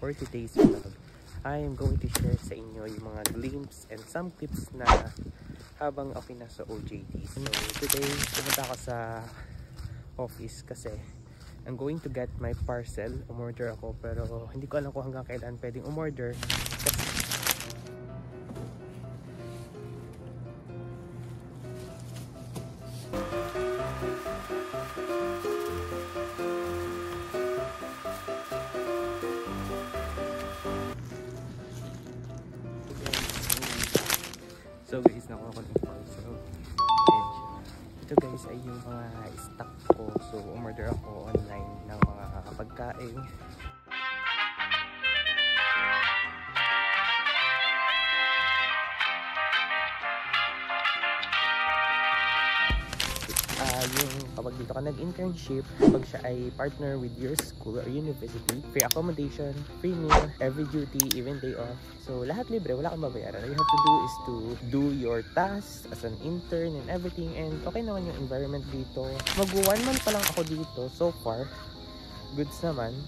for today's vlog, I am going to share sa inyo yung mga glimpse and some tips na habang ako nasa OJT. So today, pumunta ako sa office kasi I'm going to get my parcel. Umorder ako pero hindi ko alam kung hanggang kailan pwedeng umorder. So guys, nakuha ko ng parcel. Ito guys ay yung mga stock ko. So umorder ako online ng mga pagkain. Yung kapag dito ka nag-internship, pag siya ay partner with your school or university, free accommodation, free meal, every duty, even day off. So lahat libre, wala kang babayaran. All you have to do is to do your tasks as an intern and everything. And okay naman yung environment dito. Mag 1 month pa lang ako dito so far. Goods naman.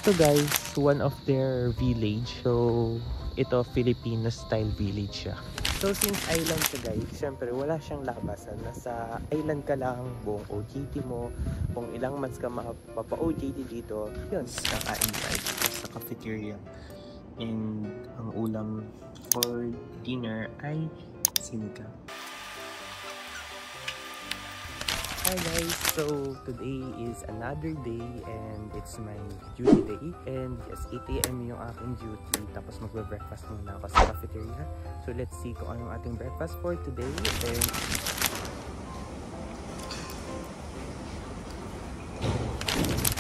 Ito guys, one of their village. So ito Filipino style village siya. So since island siya guys, syempre wala siyang labasan. Nasa island ka lang buong OJT mo. Kung ilang months ka mapapa-OJT dito, yun, kakain tayo sa cafeteria. And ang ulam for dinner ay sinigang. Hi guys, so today is another day and it's my duty day. And yes, 8 AM yung aking duty. Tapos magbe-breakfast muna ako sa cafeteria. So let's see kung anong ating breakfast for today. And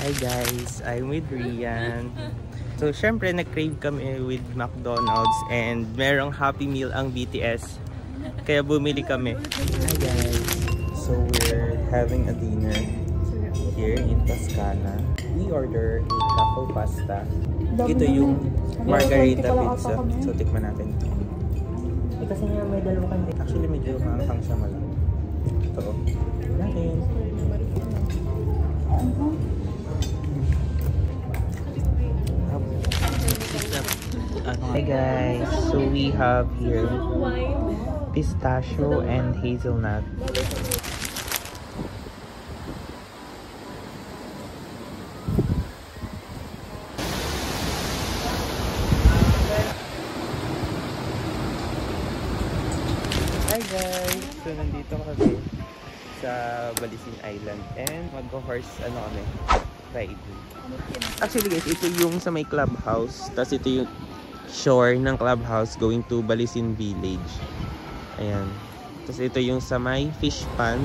hi guys, I'm with Rian. So syempre nag-crave kami with McDonald's and merong Happy Meal ang BTS. Kaya bumili kami. Hi guys. So we're having a dinner here in Toscana. We order a truffle pasta. Ito yung margarita pizza. So tikman natin. Kasi nga may dalawa kandi. Actually medyo maanghang siya malang. Ito. Natin. Hey guys, so we have here pistachio and hazelnut. Hi guys! So nandito kami sa Balisin Island and mag-horse kami ride. Actually guys, ito yung sa may clubhouse. Tapos ito yung shore ng clubhouse going to Balisin Village. Ayan. Tapos ito yung sa may fish pond.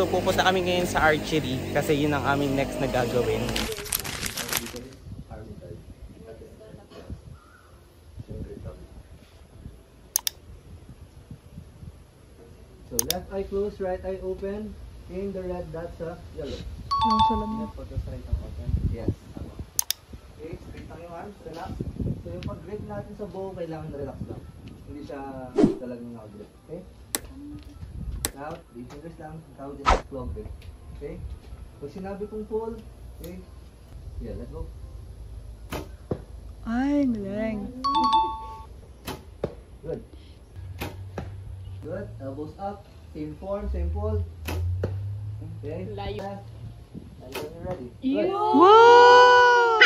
So pupunta kami ngayon sa archery kasi yun ang aming next na gagawin. So left eye closed, right eye open. Aim the red dot sa yellow. Left focus, right eye open. Yes. Okay, straight lang yung arms, relax. So yung pag-grip natin sa bow, kailangan relax lang. Hindi siya talagang nag-grip. Okay? Now, 3 fingers lang, ikaw din sa claw grip. Okay? Pag sinabi kong pull, okay? Yeah, let go. Ay, galing. Good. Good. Elbows up. Same form, same pull. Okay? Layo. Layo when you're ready. Good. Wow!